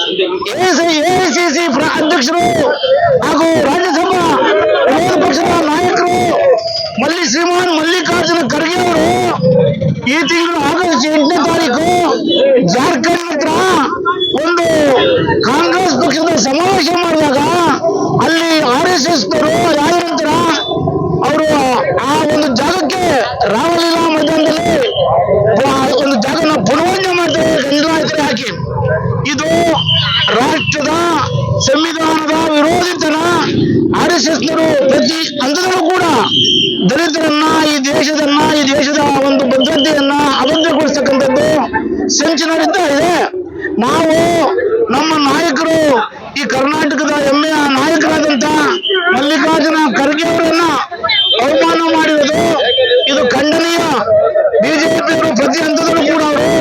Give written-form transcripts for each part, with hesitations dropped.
AICC ಅಧ್ಯಕ್ಷರು ಹಾಗೂ ರಾಜ್ಯಸಭಾ ವಿರೋಧ ಪಕ್ಷದ ನಾಯಕರು ಶ್ರೀಮಾನ್ ಮಲ್ಲಿಕಾರ್ಜುನ ಖರ್ಗೆ ಅವರು ಈ ತಿಂಗಳು ಆಗಸ್ಟ್ 8ನೇ ತಾರೀಕು ಜಾರ್ಖಂಡ್ ಹತ್ರ ಒಂದು ಕಾಂಗ್ರೆಸ್ ಪಕ್ಷದ ಸಮಾವೇಶ ಮಾಡಿದಾಗ ಅಲ್ಲಿ RSS ಯಾರಂತರ ಅವರು ಆ ಒಂದು ಜಾಗಕ್ಕೆ ರಾಮಲೀಲಾ ಮೈದಾನದಲ್ಲಿ ಒಂದು ಜಾಗನ ಪುನರ್ವರ್ಣನೆ ಮಾಡ್ತಾರೆ ಗಂಗಾಯತ್ರಿ ಹಾಕಿ. ಇದು ರಾಷ್ಟ್ರದ ಸಂವಿಧಾನದ ವಿರೋಧಿತನ RSS ಪ್ರತಿ ಹಂತದಲ್ಲೂ ಕೂಡ ದಲಿತರನ್ನ ಈ ದೇಶದ ಒಂದು ಭದ್ರತೆಯನ್ನ ಅಭದ್ರಗೊಳಿಸತಕ್ಕಂಥದ್ದು ಸಂಚು ನಡೀತಾ ಇದೆ. ನಾವು ನಮ್ಮ ನಾಯಕರು ಈ ಕರ್ನಾಟಕದ ಹೆಮ್ಮೆಯ ನಾಯಕರಾದಂತ ಮಲ್ಲಿಕಾರ್ಜುನ ಖರ್ಗೆ ಅವರನ್ನ ಅವಮಾನ ಮಾಡಿರೋದು ಇದು ಖಂಡನೀಯ. ಬಿಜೆಪಿಯವರು ಪ್ರತಿ ಹಂತದಲ್ಲೂ ಕೂಡ ಅವರು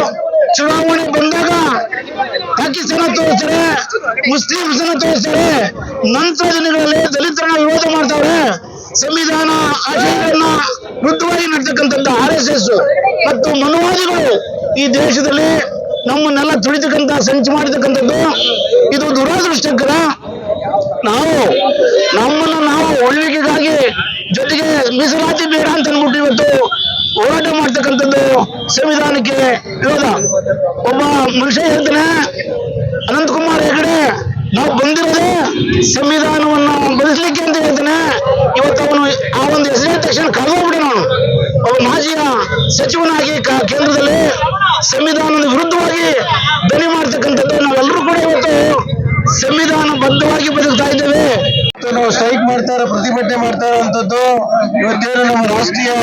ಚುನಾವಣೆ ಬಂದಾಗ ಪಾಕಿಸ್ತಾನ ತೋರಿಸ್ತಾರೆ, ಮುಸ್ಲಿಮ್ಸನ್ನ ತೋರಿಸ್ತಾರೆ, ನಂತರ ದಿನಗಳಲ್ಲಿ ದಲಿತರನ್ನ ವಿರೋಧ ಮಾಡ್ತಾವ್ರೆ. ಸಂವಿಧಾನ ಆಶಯಗಳನ್ನ ವೃದ್ಧವಾಗಿ ನಡ್ತಕ್ಕಂಥದ್ದು RSS ಮತ್ತು ಮನುವಾದಿಗಳು ಈ ದೇಶದಲ್ಲಿ ನಮ್ಮನ್ನೆಲ್ಲ ತುಳಿತಕ್ಕಂಥ ಸಂಚು ಮಾಡತಕ್ಕಂಥದ್ದು ಇದು ದುರದೃಷ್ಟಕರ. ನಾವು ಉಳಿವಿಕೆಗಾಗಿ ಜೊತೆಗೆ ಮೀಸಲಾತಿ ಬೇಡ ಅಂತ ಅಂದ್ಬಿಟ್ಟು ಇವತ್ತು ಹೋರಾಟ ಮಾಡ್ತಕ್ಕಂಥದ್ದು ಸಂವಿಧಾನಕ್ಕೆ ವಿರೋಧ. ಒಬ್ಬ ಮನುಷ್ಯ ಹೇಳ್ತಾನೆ, ಅನಂತಕುಮಾರ್ ಹೆಗಡೆ ನಾವು ಬಂದಿರೋದೇ ಸಂವಿಧಾನವನ್ನ ಬದಲಿಸಲಿಕ್ಕೆ ಅಂತ ಹೇಳ್ತಾನೆ. ಇವತ್ತು ಅವನು ಆ ಒಂದು ಹೆಸರಿನ ತಕ್ಷಣ ಕಳೆದೋಗ್ಬಿಡ ನಾನು ಒಬ್ಬ ಮಾಜಿಯ ಸಚಿವನಾಗಿ ಕೇಂದ್ರದಲ್ಲಿ ಸಂವಿಧಾನದ ವಿರುದ್ಧವಾಗಿ ಧ್ವನಿ ಮಾಡ್ತಕ್ಕಂಥದ್ದು ನಾವೆಲ್ಲರೂ ಕೂಡ ಇವತ್ತು ಸಂವಿಧಾನ ಬದ್ಧವಾಗಿ ಬದುಕ್ತಾ ಇದ್ದೇವೆ. ನಾವು ಸ್ಟ್ರೈಕ್ ಮಾಡ್ತಾರ, ಪ್ರತಿಭಟನೆ ಮಾಡ್ತಾ ಇರುವಂತದ್ದು ಇವತ್ತೇನು ನಮ್ಮ ರಾಷ್ಟ್ರೀಯ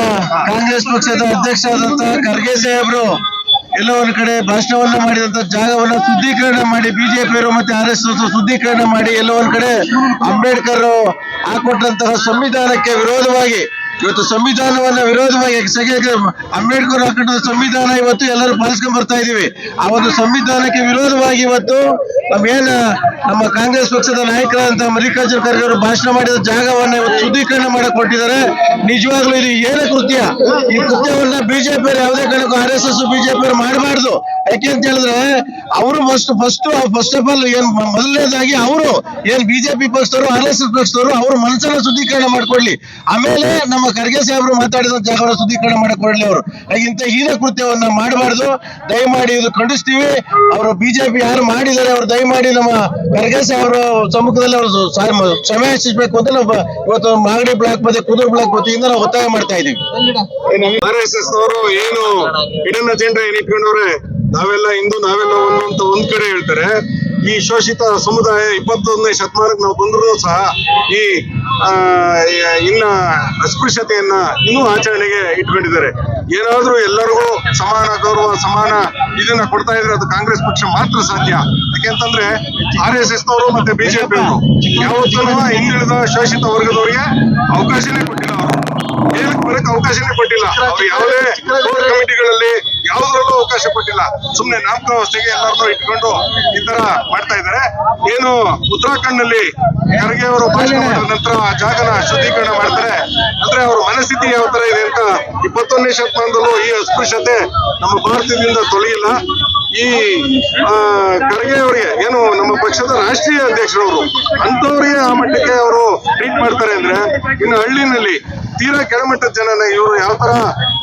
ಕಾಂಗ್ರೆಸ್ ಪಕ್ಷದ ಅಧ್ಯಕ್ಷರಾದಂತಹ ಖರ್ಗೆ ಸಾಹೇಬ್ರು ಎಲ್ಲ ಒಂದ್ ಕಡೆ ಭಾಷಣವನ್ನ ಮಾಡಿದಂತ ಜಾಗವನ್ನ ಶುದ್ಧೀಕರಣ ಮಾಡಿ ಬಿಜೆಪಿಯವರು ಮತ್ತೆ RSS ಶುದ್ಧೀಕರಣ ಮಾಡಿ ಎಲ್ಲ ಒಂದ್ ಕಡೆ ಅಂಬೇಡ್ಕರ್ ಹಾಕೊಟ್ಟಂತಹ ಸಂವಿಧಾನಕ್ಕೆ ವಿರೋಧವಾಗಿ ಇವತ್ತು ಸಂವಿಧಾನವನ್ನ ವಿರೋಧವಾಗಿ ಅಂಬೇಡ್ಕರ್ ಹಾಕೊಂಡ ಸಂವಿಧಾನ ಇವತ್ತು ಎಲ್ಲರೂ ಪಾಲಿಸ್ಕೊಂಡ್ ಬರ್ತಾ ಇದೀವಿ. ಆ ಒಂದು ಸಂವಿಧಾನಕ್ಕೆ ವಿರೋಧವಾಗಿ ಇವತ್ತು ನಮ್ಮ ಕಾಂಗ್ರೆಸ್ ಪಕ್ಷದ ನಾಯಕರಾದಂತಹ ಮಲ್ಲಿಕಾರ್ಜುನ ಖರ್ಗೆ ಅವರು ಭಾಷಣ ಮಾಡಿದ ಜಾಗವನ್ನ ಇವತ್ತು ಶುದ್ಧೀಕರಣ ಮಾಡಕ್ ಕೊಟ್ಟಿದ್ದಾರೆ. ನಿಜವಾಗ್ಲೂ ಇದು ಏನ ಕೃತ್ಯ? ಈ ಕೃತ್ಯವನ್ನ ಬಿಜೆಪಿ ಯಾವುದೇ ಕಾರಣಕ್ಕೂ RSS ಬಿಜೆಪಿ ಮಾಡಬಾರ್ದು. ಯಾಕೆ ಅಂತ ಹೇಳಿದ್ರೆ ಅವರು ಫಸ್ಟ್ ಆಫ್ ಆಲ್ ಏನ್ ಮೊದಲನೇದಾಗಿ ಅವರು ಏನ್ ಬಿಜೆಪಿ ಪಕ್ಷದವರು RSS ಪಕ್ಷದವರು ಅವ್ರ ಮನಸ್ಸನ್ನ ಶುದ್ಧೀಕರಣ ಮಾಡ್ಕೊಳ್ಳಿ, ಆಮೇಲೆ ನಮ್ಮ ಖರ್ಗೆ ಸಾಹೇಬರು ಮಾತಾಡಿದ ಜಾಗವನ್ನು ಶುದ್ಧೀಕರಣ ಮಾಡಕೊಳ್ಳಿ. ಅವರು ಇಂಥ ಹೀನ ಕೃತ್ಯವನ್ನ ಮಾಡಬಾರ್ದು. ದಯಮಾಡಿ ಇದು ಖಂಡಿಸ್ತೀವಿ. ಅವರು ಬಿಜೆಪಿ ಯಾರು ಮಾಡಿದ್ದಾರೆ ಅವರು ದಯಮಾಡಿ ನಮ್ಮ ಖರ್ಗೆ ಸಾಹೇಬರ ಸಮ್ಮುಖದಲ್ಲಿ ಅವರು ಕ್ಷಮೆ ಯಾಚಿಸಬೇಕು ಅಂತ ನಾವು ಇವತ್ತು ಮಾಗಡಿ ಬ್ಲಾಕ್ ಮತ್ತೆ ಕುದೂರು ಬ್ಲಾಕ್ ವತಿಯಿಂದ ನಾವು ಒತ್ತಾಯ ಮಾಡ್ತಾ ಇದೀವಿ. RSS ನವರು ಏನು ಹಿಡನ್ ಅಜೆಂಡಾ ಏನ್ ಇಟ್ಕೊಂಡವ್ರೆ, ನಾವೆಲ್ಲ ಹಿಂದೂ ನಾವೆಲ್ಲ ಒಂದು ಅಂತ ಒಂದ್ ಕಡೆ ಹೇಳ್ತಾರೆ. ಈ ಶೋಷಿತ ಸಮುದಾಯ 21ನೇ ಶತಮಾನಕ್ಕೆ ನಾವು ಬಂದರೂ ಸಹ ಈ ಇನ್ನ ಅಸ್ಪೃಶ್ಯತೆಯನ್ನ ಇನ್ನೂ ಆಚರಣೆಗೆ ಇಟ್ಕೊಂಡಿದ್ದಾರೆ. ಏನಾದ್ರೂ ಎಲ್ಲರಿಗೂ ಸಮಾನ ಗೌರವ ಸಮಾನ ಇದನ್ನ ಕೊಡ್ತಾ ಇದ್ರೆ ಅದು ಕಾಂಗ್ರೆಸ್ ಪಕ್ಷ ಮಾತ್ರ ಸಾಧ್ಯ. ಯಾಕೆಂತಂದ್ರೆ RSS ನವರು ಮತ್ತೆ ಬಿಜೆಪಿ ಅವರು ಯಾವತ್ತೂ ಹಿಂದುಳಿದ ಶೋಷಿತ ವರ್ಗದವರಿಗೆ ಅವಕಾಶನೇ ಕೊಟ್ಟಿಲ್ಲ, ಅವರು ಏನಕ್ಕೆ ಬರಕ್ಕೆ ಅವಕಾಶನೇ ಕೊಟ್ಟಿಲ್ಲ. ಅವ್ರು ಯಾವುದೇ ಕೋರ್ ಕಮಿಟಿಗಳಲ್ಲಿ ಯಾವುದ್ರಲ್ಲೂ ಅವಕಾಶ ಕೊಟ್ಟಿಲ್ಲ. ಸುಮ್ನೆ ನಾಮಕಾವಸ್ಥೆಗೆ ಎಲ್ಲರನ್ನೂ ಇಟ್ಕೊಂಡು ಈ ತರ ಮಾಡ್ತಾ ಇದ್ದಾರೆ. ಏನು ಉತ್ತರಾಖಂಡ್ ನಲ್ಲಿ ಖರ್ಗೆ ಅವರು ಭಾಷಣ ಮಾಡಿದ ನಂತರ ಆ ಜಾಗನ ಶುದ್ಧೀಕರಣ ಮಾಡ್ತಾರೆ ಅಂದ್ರೆ ಅವ್ರ ಮನಸ್ಥಿತಿ ಯಾವ ತರ ಇದೆ ಅಂತ 21ನೇ ಶತಮಾನದಲ್ಲೂ ಈ ಅಸ್ಪೃಶ್ಯತೆ ನಮ್ಮ ಭಾರತದಿಂದ ತೊಲಗಿಲ್ಲ. ಈ ಖರ್ಗೆ ಅವರಿಗೆ ಏನು ನಮ್ಮ ಪಕ್ಷದ ರಾಷ್ಟ್ರೀಯ ಅಧ್ಯಕ್ಷರವರು ಅಂತವ್ರಿಗೆ ಆ ಮಟ್ಟಕ್ಕೆ ಅವರು ಟ್ರೀಟ್ ಮಾಡ್ತಾರೆ ಅಂದ್ರೆ ಇನ್ನು ಹಳ್ಳಿನಲ್ಲಿ ತೀರಾ ಕೆಳಮಟ್ಟದ ಜನನ ಇವರು ಯಾವ ತರ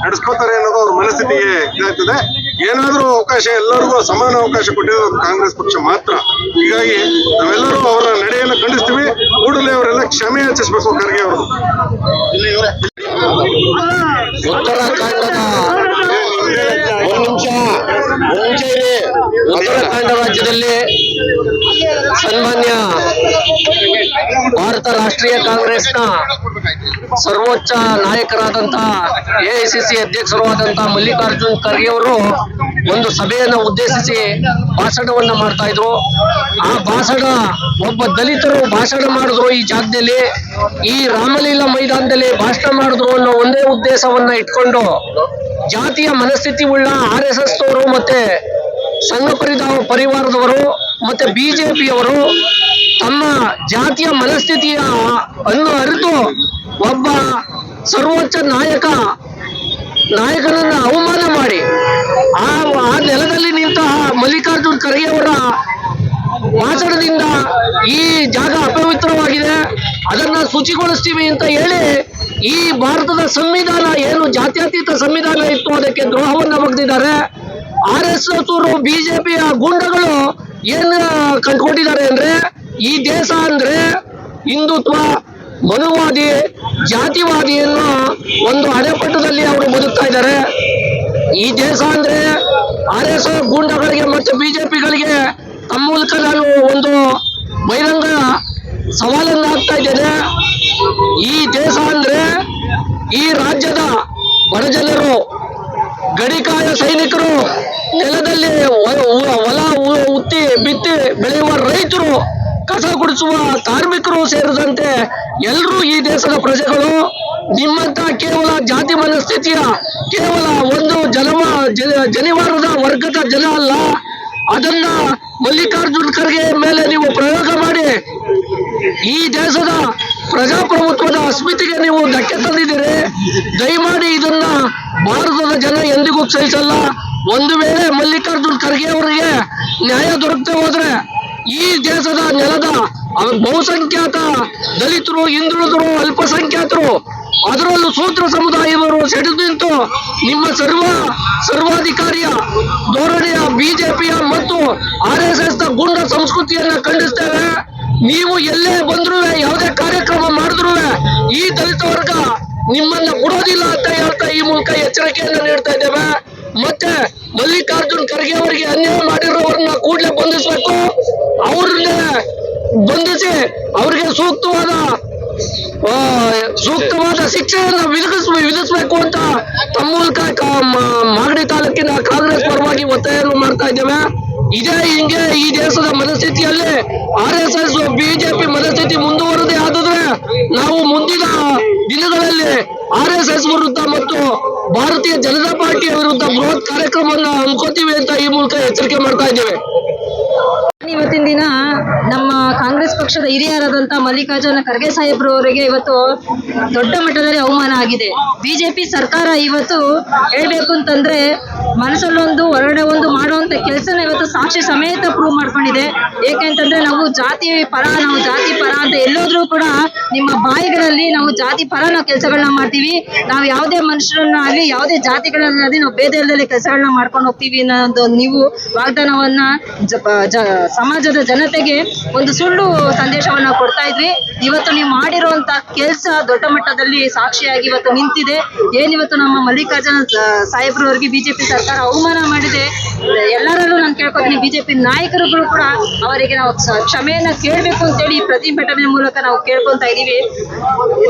ನಡೆಸ್ಕೋತಾರೆ ಅನ್ನೋದು ಅವ್ರ ಮನಸ್ಥಿತಿಗೆ ಇದಾಗ್ತದೆ. ಏನಾದ್ರೂ ಅವಕಾಶ ಎಲ್ಲರಿಗೂ ಸಮಾನ ಅವಕಾಶ ಕೊಟ್ಟಿರೋದು ಕಾಂಗ್ರೆಸ್ ಪಕ್ಷ ಮಾತ್ರ. ಹೀಗಾಗಿ ನಾವೆಲ್ಲರೂ ಅವರ ನಡೆಯನ್ನು ಖಂಡಿಸ್ತೀವಿ. ಕೂಡಲೇ ಅವರೆಲ್ಲ ಕ್ಷಮೆ ಯಾಚಿಸಬೇಕು ಖರ್ಗೆ ಅವರು. ಉತ್ತರಾಖಂಡ ರಾಜ್ಯದಲ್ಲಿ ಸನ್ಮಾನ್ಯ ಭಾರತ ರಾಷ್ಟ್ರೀಯ ಕಾಂಗ್ರೆಸ್ನ ಸರ್ವೋಚ್ಚ ನಾಯಕರಾದಂತಹ ಎಐಸಿಸಿ ಅಧ್ಯಕ್ಷರು ಆದಂತಹ ಮಲ್ಲಿಕಾರ್ಜುನ್ ಖರ್ಗೆ ಅವರು ಒಂದು ಸಭೆಯನ್ನು ಉದ್ದೇಶಿಸಿ ಭಾಷಣವನ್ನ ಮಾಡ್ತಾ ಇದ್ರು. ಆ ಭಾಷಣ ಒಬ್ಬ ದಲಿತರು ಭಾಷಣ ಮಾಡಿದ್ರು ಈ ಜಾಗದಲ್ಲಿ, ಈ ರಾಮಲೀಲಾ ಮೈದಾನದಲ್ಲಿ ಭಾಷಣ ಮಾಡಿದ್ರು ಅನ್ನೋ ಒಂದೇ ಉದ್ದೇಶವನ್ನ ಇಟ್ಕೊಂಡು ಜಾತಿಯ ಮನಸ್ಥಿತಿ ಉಳ್ಳ RSS ಅವರು ಮತ್ತೆ ಸಂಘ ಪರಿವಾರದವರು ಮತ್ತೆ ಬಿಜೆಪಿಯವರು ತಮ್ಮ ಜಾತಿಯ ಮನಸ್ಥಿತಿಯ ಅನ್ನು ಅರಿತು ಒಬ್ಬ ಸರ್ವೋಚ್ಚ ನಾಯಕನನ್ನ ಅವಮಾನ ಮಾಡಿ ಆ ನೆಲದಲ್ಲಿ ನಿಂತ ಮಲ್ಲಿಕಾರ್ಜುನ್ ಖರ್ಗೆ ಅವರ ಭಾಷಣದಿಂದ ಈ ಜಾಗ ಅಪವಿತ್ರವಾಗಿದೆ, ಅದನ್ನ ಶುಚಿಗೊಳಿಸ್ತೀವಿ ಅಂತ ಹೇಳಿ ಈ ಭಾರತದ ಸಂವಿಧಾನ ಏನು ಜಾತ್ಯತೀತ ಸಂವಿಧಾನ ಇತ್ತು ಅದಕ್ಕೆ ದ್ರೋಹವನ್ನ ಬಗ್ದಿದ್ದಾರೆ. RSS ಅವರು ಬಿಜೆಪಿಯ ಗೂಂಡಗಳು ಏನ್ ಕಂಡುಕೊಂಡಿದ್ದಾರೆ ಅಂದ್ರೆ ಈ ದೇಶ ಅಂದ್ರೆ ಹಿಂದುತ್ವ, ಮನುವಾದಿ, ಜಾತಿವಾದಿ ಅನ್ನೋ ಒಂದು ಅಡೆಪಟ್ಟದಲ್ಲಿ ಅವರು ಬದುಕ್ತಾ ಇದ್ದಾರೆ. ಈ ದೇಶ ಅಂದ್ರೆ RSS ಗೂಂಡಗಳಿಗೆ ಮತ್ತು ಬಿಜೆಪಿಗಳಿಗೆ ತಮ್ಮ ಮೂಲಕ ನಾನು ಒಂದು ಬಹಿರಂಗ ಸವಾಲನ್ನು ಹಾಕ್ತಾ ಇದ್ದೇನೆ. ಈ ದೇಶ ಅಂದ್ರೆ ಈ ರಾಜ್ಯದ ಬಡಜನರು, ಗಡಿಕಾಯ ಸೈನಿಕರು, ನೆಲದಲ್ಲಿ ಹೊಲ ಉತ್ತಿ ಬಿತ್ತಿ ಬೆಳೆಯುವ ರೈತರು, ಕಸ ಗುಡಿಸುವ ಕಾರ್ಮಿಕರು ಸೇರಿದಂತೆ ಎಲ್ಲರೂ ಈ ದೇಶದ ಪ್ರಜೆಗಳು. ನಿಮ್ಮಂತ ಕೇವಲ ಜಾತಿ ಮನಸ್ಥಿತಿಯ ಕೇವಲ ಒಂದು ಜನಿವಾರದ ವರ್ಗದ ಜನ ಅಲ್ಲ. ಅದನ್ನ ಮಲ್ಲಿಕಾರ್ಜುನ್ ಖರ್ಗೆ ಮೇಲೆ ನೀವು ಪ್ರಯೋಗ ಮಾಡಿ ಈ ದೇಶದ ಪ್ರಜಾಪ್ರಭುತ್ವದ ಅಸ್ಮಿತೆಗೆ ನೀವು ಧಕ್ಕೆ ತಂದಿದ್ದೀರಿ. ದಯಮಾಡಿ ಇದನ್ನ ಭಾರತದ ಜನ ಎಂದಿಗೂ ಸಹಿಸಲ್ಲ. ಒಂದು ವೇಳೆ ಮಲ್ಲಿಕಾರ್ಜುನ್ ಖರ್ಗೆ ಅವರಿಗೆ ನ್ಯಾಯ ದೊರಕದೆ ಹೋದ್ರೆ ಈ ದೇಶದ ನೆಲದ ಬಹುಸಂಖ್ಯಾತ ದಲಿತರು, ಹಿಂದುಳಿದರು, ಅಲ್ಪಸಂಖ್ಯಾತರು, ಅದರಲ್ಲೂ ಸೂತ್ರ ಸಮುದಾಯದವರು ಸೆಟೆದು ನಿಂತು ನಿಮ್ಮ ಸರ್ವಾಧಿಕಾರಿಯ ಧೋರಣೆಯ ಬಿಜೆಪಿಯ ಮತ್ತು RSS ನ ಗೂಂಡ ಸಂಸ್ಕೃತಿಯನ್ನ ಖಂಡಿಸ್ತೇವೆ. ನೀವು ಎಲ್ಲೇ ಬಂದ್ರು, ಯಾವುದೇ ಕಾರ್ಯಕ್ರಮ ಮಾಡಿದ್ರು ಈ ದಲಿತ ವರ್ಗ ನಿಮ್ಮನ್ನ ಬಿಡೋದಿಲ್ಲ ಅಂತ ಹೇಳ್ತಾ ಈ ಮೂಲಕ ಎಚ್ಚರಿಕೆಯನ್ನ ನೀಡ್ತಾ ಇದ್ದೇವೆ. ಮತ್ತೆ ಮಲ್ಲಿಕಾರ್ಜುನ್ ಖರ್ಗೆ ಅವರಿಗೆ ಅನ್ಯಾಯ ಮಾಡಿರೋರನ್ನ ಕೂಡಲೇ ಬಂಧಿಸಬೇಕು. ಅವ್ರನ್ನೇ ಬಂಧಿಸಿ ಅವರಿಗೆ ಸೂಕ್ತವಾದ ಶಿಕ್ಷೆಯನ್ನು ವಿಧಿಸಬೇಕು ಅಂತ ತಮ್ಮ ಮೂಲಕ ಮಾಗಡಿ ತಾಲೂಕಿನ ಕಾಂಗ್ರೆಸ್ ಪರವಾಗಿ ಒತ್ತಾಯವನ್ನು ಮಾಡ್ತಾ ಇದ್ದೇವೆ. ಇದೇ ಹಿಂಗೆ ಈ ದೇಶದ ಮನಸ್ಥಿತಿಯಲ್ಲಿ RSS ಬಿಜೆಪಿ ಮನಸ್ಥಿತಿ ಮುಂದುವರದೆ ಆದ್ರೆ ನಾವು ಮುಂದಿನ ದಿನಗಳಲ್ಲಿ RSS ವಿರುದ್ಧ ಮತ್ತು ಭಾರತೀಯ ಜನತಾ ಪಾರ್ಟಿಯ ವಿರುದ್ಧ ಬೃಹತ್ ಕಾರ್ಯಕ್ರಮವನ್ನು ಹಮ್ಮಿಕೊಳ್ತೀವಿ ಅಂತ ಈ ಮೂಲಕ ಎಚ್ಚರಿಕೆ ಮಾಡ್ತಾ ಇದ್ದೇವೆ. ಇವತ್ತಿನ ದಿನ ನಮ್ಮ ಕಾಂಗ್ರೆಸ್ ಪಕ್ಷದ ಹಿರಿಯರಾದಂತಹ ಮಲ್ಲಿಕಾರ್ಜುನ ಖರ್ಗೆ ಸಾಹೇಬ್ರವರಿಗೆ ಇವತ್ತು ದೊಡ್ಡ ಮಟ್ಟದಲ್ಲಿ ಅವಮಾನ ಆಗಿದೆ. ಬಿಜೆಪಿ ಸರ್ಕಾರ ಇವತ್ತು ಹೇಳ್ಬೇಕು ಅಂತಂದ್ರೆ ಮನಸ್ಸಲ್ಲೊಂದು ಹೊರಗಡೆ ಒಂದು ಮಾಡುವಂತ ಕೆಲಸನ ಇವತ್ತು ಸಾಕ್ಷಿ ಸಮೇತ ಪ್ರೂವ್ ಮಾಡ್ಕೊಂಡಿದೆ. ಏಕೆಂತಂದ್ರೆ ನಾವು ಜಾತಿ ಪರ ಅಂತ ಎಲ್ಲೋದ್ರೂ ಕೂಡ ನಿಮ್ಮ ಬಾಯಿಗಳಲ್ಲಿ ನಾವು ಜಾತಿ ಪರ ನಾವು ಕೆಲಸಗಳನ್ನ ಮಾಡ್ತೀವಿ. ನಾವು ಯಾವುದೇ ಮನುಷ್ಯರನ್ನಾಗಲಿ ಯಾವುದೇ ಜಾತಿಗಳನ್ನಾಗಲಿ ನಾವು ಭೇದ ಇಲ್ಲದೆ ಕೆಲಸಗಳನ್ನ ಮಾಡ್ಕೊಂಡು ಹೋಗ್ತೀವಿ ಅನ್ನೋದು ನೀವು ವಾಗ್ದಾನವನ್ನ ಸಮಾಜದ ಜನತೆಗೆ ಒಂದು ಸುಳ್ಳು ಸಂದೇಶವನ್ನ ಕೊಡ್ತಾ ಇದ್ವಿ. ಇವತ್ತು ನೀವು ಮಾಡಿರುವಂತ ಕೆಲಸ ದೊಡ್ಡ ಮಟ್ಟದಲ್ಲಿ ಸಾಕ್ಷಿಯಾಗಿ ಇವತ್ತು ನಿಂತಿದೆ. ಏನಿವತ್ತು ನಮ್ಮ ಮಲ್ಲಿಕಾರ್ಜುನ ಸಾಹೇಬ್ರವರಿಗೆ ಬಿಜೆಪಿ ಸರ್ಕಾರ ಅವಮಾನ ಮಾಡಿದೆ. ಎಲ್ಲರಲ್ಲೂ ನಾನು ಕೇಳ್ಕೊತೀನಿ, ಬಿಜೆಪಿ ನಾಯಕರುಗಳು ಕೂಡ ಅವರಿಗೆ ನಾವು ಕ್ಷಮೆಯನ್ನ ಕೇಳಬೇಕು ಅಂತೇಳಿ ಈ ಪ್ರತಿಭಟನೆ ಮೂಲಕ ನಾವು ಕೇಳ್ಕೊಂತ ಇದೀವಿ.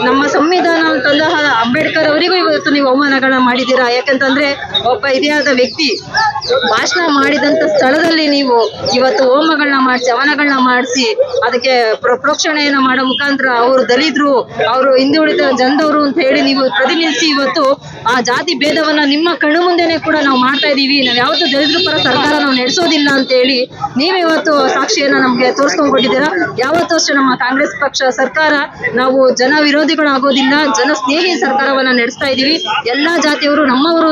ನಮ್ಮ ಸಂವಿಧಾನ ಅಂತಂದ ಅಂಬೇಡ್ಕರ್ ಅವರಿಗೂ ಇವತ್ತು ನೀವು ಅವಮಾನಗಳನ್ನ ಮಾಡಿದ್ದೀರಾ. ಯಾಕಂತಂದ್ರೆ ಒಬ್ಬ ಹಿರಿಯಾದ ವ್ಯಕ್ತಿ ಭಾಷಣ ಮಾಡಿದಂತ ಸ್ಥಳದಲ್ಲಿ ನೀವು ಇವತ್ತು ಹೋಮಗಳನ್ನ ಮಾಡಿಸಿ ಹವನಗಳನ್ನ ಮಾಡಿಸಿ ಅದಕ್ಕೆ ಪ್ರೋಕ್ಷಣೆಯನ್ನ ಮಾಡೋ ಮುಖಾಂತರ ಅವರು ದಲಿತರು, ಅವರು ಹಿಂದುಳಿದ ಜನದವರು ಅಂತ ಹೇಳಿ ನೀವು ಪ್ರತಿನಿಧಿಸಿ ಇವತ್ತು ಆ ಜಾತಿ ಭೇದವನ್ನ ನಿಮ್ಮ ಕಣ್ಣು ಮುಂದೆನೆ ಕೂಡ ನಾವು ಮಾಡ್ತಾ ಇದೀವಿ. ನಾವು ಯಾವತ್ತೂ ದಲಿತರ ಪರ ಸರ್ಕಾರ ನಾವು ನಡೆಸೋದಿಲ್ಲ ಅಂತ ಹೇಳಿ ನೀವಿವತ್ತು ಸಾಕ್ಷಿಯನ್ನ ನಮ್ಗೆ ತೋರಿಸ್ಕೊಂಡು ಕೊಟ್ಟಿದ್ದೀರಾ. ಯಾವತ್ತೂ ಅಷ್ಟೇ ನಮ್ಮ ಕಾಂಗ್ರೆಸ್ ಪಕ್ಷ ಸರ್ಕಾರ ನಾವು ಜನ ವಿರೋಧಿಗಳು ಆಗೋದಿಲ್ಲ, ಜನ ಸ್ನೇಹಿ ಸರ್ಕಾರವನ್ನ ನಡೆಸ್ತಾ ಇದೀವಿ. ಎಲ್ಲಾ ಜಾತಿಯವರು ನಮ್ಮವರು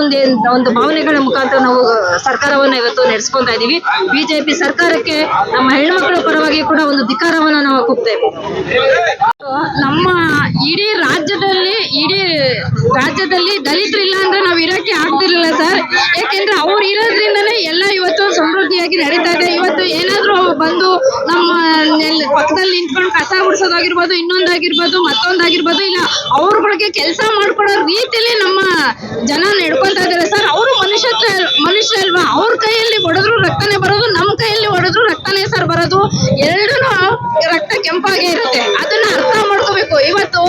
ಒಂದು ಭಾವನೆಗಳ ಮುಖಾಂತರ ನಾವು ಸರ್ಕಾರವನ್ನ ಇವತ್ತು ನಡೆಸ್ಕೊಂತಾ ಇದೀವಿ. ಬಿಜೆಪಿ ಸರ್ಕಾರಕ್ಕೆ ನಮ್ಮ ಹೆಣ್ಮಕ್ಳ ಪರವಾಗಿ ಕೂಡ ಒಂದು ಧಿಕ್ಕಾರವನ್ನ ನಾವು ಕೂಗ್ತೇವೆ. ನಮ್ಮ ಇಡೀ ರಾಜ್ಯದಲ್ಲಿ ದಲಿತರು ಇಲ್ಲ ಅಂದ್ರೆ ನಾವು ಇರೋಕ್ಕೆ ಆಗ್ತಿರ್ಲಿಲ್ಲ ಸರ್. ಯಾಕೆಂದ್ರೆ ಅವ್ರು ಇರೋದ್ರಿಂದನೇ ಎಲ್ಲ ಇವತ್ತು ಸಮೃದ್ಧಿಯಾಗಿ ನಡೀತಾ ಇದೆ. ಇವತ್ತು ಏನಾದ್ರೂ ಬಂದು ನಮ್ಮ ಪಕ್ಕದಲ್ಲಿ ನಿಂತ್ಕೊಂಡು ಕಸ ಗುಡಿಸೋದಾಗಿರ್ಬೋದು, ಇನ್ನೊಂದಾಗಿರ್ಬೋದು, ಮತ್ತೊಂದಾಗಿರ್ಬೋದು, ಇಲ್ಲ ಅವ್ರಗಳಿಗೆ ಕೆಲಸ ಮಾಡ್ಕೊಡೋ ರೀತಿಯಲ್ಲಿ ನಮ್ಮ ಜನ ನಡ್ಕೊಂತಾ ಇದ್ದಾರೆ ಸರ್. ಅವರು ಮನುಷ್ಯ ಅಲ್ವಾ? ಅವ್ರ ಕೈಯಲ್ಲಿ ಹೊಡೆದ್ರು ರಕ್ತನೇ ಬರೋದು, ನಮ್ಮ ಕೈಯಲ್ಲಿ ಹೊಡೆದ್ರು ರಕ್ತನೇ ಸರ್ ಬರೋದು. ಎರಡೂ ರಕ್ತ ಕೆಂಪಾಗೆ ಇರುತ್ತೆ. ಅದನ್ನ ಅರ್ಥ ಮಾಡ್ಕೋಬೇಕು. ಇವತ್ತು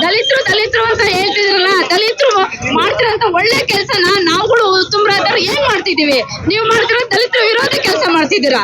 ದಲಿತರು ಅಂತ ಹೇಳ್ತಿದ್ರಲ್ಲ, ದಲಿತರು ಮಾಡ್ತಿರೋಂತ ಒಳ್ಳೆ ಕೆಲಸನ ನಾವುಗಳು ಉತ್ತಮರಾದವ್ರು ಏನ್ ಮಾಡ್ತಿದೀವಿ? ನೀವು ಮಾಡ್ತಿರೋ ದಲಿತರ ವಿರೋಧಿ ಕೆಲಸ ಮಾಡ್ತಿದ್ದೀರಾ.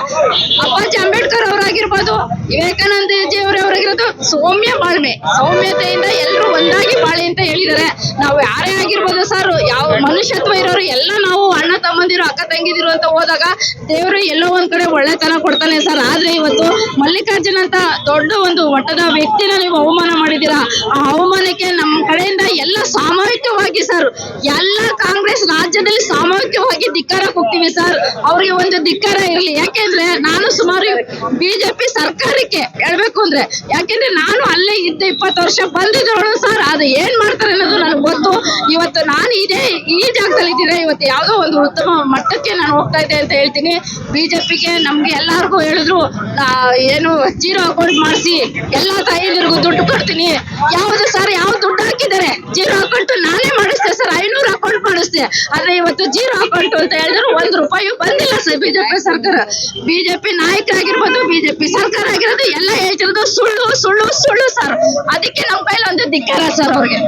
ಅಪ್ಪಾಜಿ ಅಂಬೇಡ್ಕರ್ ಅವರಾಗಿರ್ಬೋದು, ವಿವೇಕಾನಂದಜಿ ಅವರಾಗಿರೋದು ಸೌಮ್ಯತೆಯಿಂದ ಎಲ್ಲರೂ ಒಂದಾಗಿ ಬಾಳಿ ಅಂತ ಹೇಳಿದ್ದಾರೆ. ನಾವು ಯಾರೇ ಆಗಿರ್ಬೋದು ಸರ್, ಯಾವ ಮನುಷ್ಯತ್ವ ಇರೋರು ಎಲ್ಲ ನಾವು ಅಣ್ಣ ತಮ್ಮಂದಿರು ಅಕ್ಕ ತಂಗಿದಿರು ಅಂತ ಹೋದಾಗ ದೇವರು ಎಲ್ಲೋ ಒಂದ್ ಕಡೆ ಒಳ್ಳೆತನ ಕೊಡ್ತಾನೆ ಸರ್. ಆದ್ರೆ ಇವತ್ತು ಮಲ್ಲಿಕಾರ್ಜುನ್ ಅಂತ ದೊಡ್ಡ ಒಂದು ಮಟ್ಟದ ವ್ಯಕ್ತಿನ ನೀವು ಅವಮಾನ ಮಾಡಿದ್ದೀರಾ. ಆ ಅವಮಾನಕ್ಕೆ ನಮ್ಮ ಕಡೆಯಿಂದ ಎಲ್ಲ ಸಾಮೂಹಿಕವಾಗಿ ಸರ್, ಎಲ್ಲ ಕಾಂಗ್ರೆಸ್ ಕಾಂಗ್ರೆಸ್ ರಾಜ್ಯದಲ್ಲಿ ಸಾಮೂಹಿಕವಾಗಿ ಧಿಕ್ಕಾರ ಕೊಡ್ತೀವಿ ಸರ್. ಅವ್ರಿಗೆ ಒಂದು ಧಿಕ್ಕಾರ ಇರಲಿ. ಯಾಕೆಂದ್ರೆ ನಾನು ಸುಮಾರು ಬಿಜೆಪಿ ಸರ್ಕಾರಕ್ಕೆ ಹೇಳ್ಬೇಕು ಅಂದ್ರೆ, ಯಾಕೆಂದ್ರೆ ನಾನು ಅಲ್ಲೇ ಇದ್ದೆ 20 ವರ್ಷ ಬಂದಿದ್ದವಳು ಸರ್. ಅದು ಏನ್ ಮಾಡ್ತಾರೆ ಅನ್ನೋದು ನನಗೆ ಗೊತ್ತು. ಇವತ್ತು ನಾನು ಈ ಜಾಗದಲ್ಲಿ ಇದ್ದೀನಿ. ಇವತ್ತು ಯಾವುದೋ ಒಂದು ಉತ್ತಮ ಮಟ್ಟಕ್ಕೆ ನಾನು ಹೋಗ್ತಾ ಇದ್ದೆ ಅಂತ ಹೇಳ್ತೀನಿ. ಬಿಜೆಪಿಗೆ ನಮ್ಗೆ ಎಲ್ಲಾರ್ಗು ಹೇಳಿದ್ರು ಏನು ಜೀರೋ ಅಕೌಂಟ್ ಮಾಡಿಸಿ ಎಲ್ಲಾ ತಾಯಿಯರಿಗೂ ದುಡ್ಡು ಕೊಡ್ತೀನಿ. ಯಾವ್ದು ಸರ್, ಯಾವ ದುಡ್ಡು ಹಾಕಿದ್ದಾರೆ? ಜೀರೋ ಅಕೌಂಟ್ ನಾನೇ ಮಾಡಿಸ್ದೆ ಸರ್, 500 ಅಕೌಂಟ್ ಮಾಡಿಸ್ದೆ. ಆದ್ರೆ ಇವತ್ತು ಜೀರೋ ಅಕೌಂಟ್ ಅಂತ ಹೇಳಿದ್ರು 1 ರೂಪಾಯಿ ಬಂದಿಲ್ಲ ಸರ್ ಬಿಜೆಪಿ ಸರ್ಕಾರ. ಬಿಜೆಪಿ ನಾಯಕರಾಗಿರ್ಬೋದು, ಬಿಜೆಪಿ ಸರ್ಕಾರ ಆಗಿರೋದು ಎಲ್ಲ ಹೇಳ್ತಿರೋದು ಸುಳ್ಳು ಸುಳ್ಳು ಸುಳ್ಳು ಸರ್. ಅದಕ್ಕೆ ನಮ್ಮ ಕೈಲಿ ಒಂದು ಧಿಕ್ಕಾರ ಸರ್ ಅವ್ರಿಗೆ.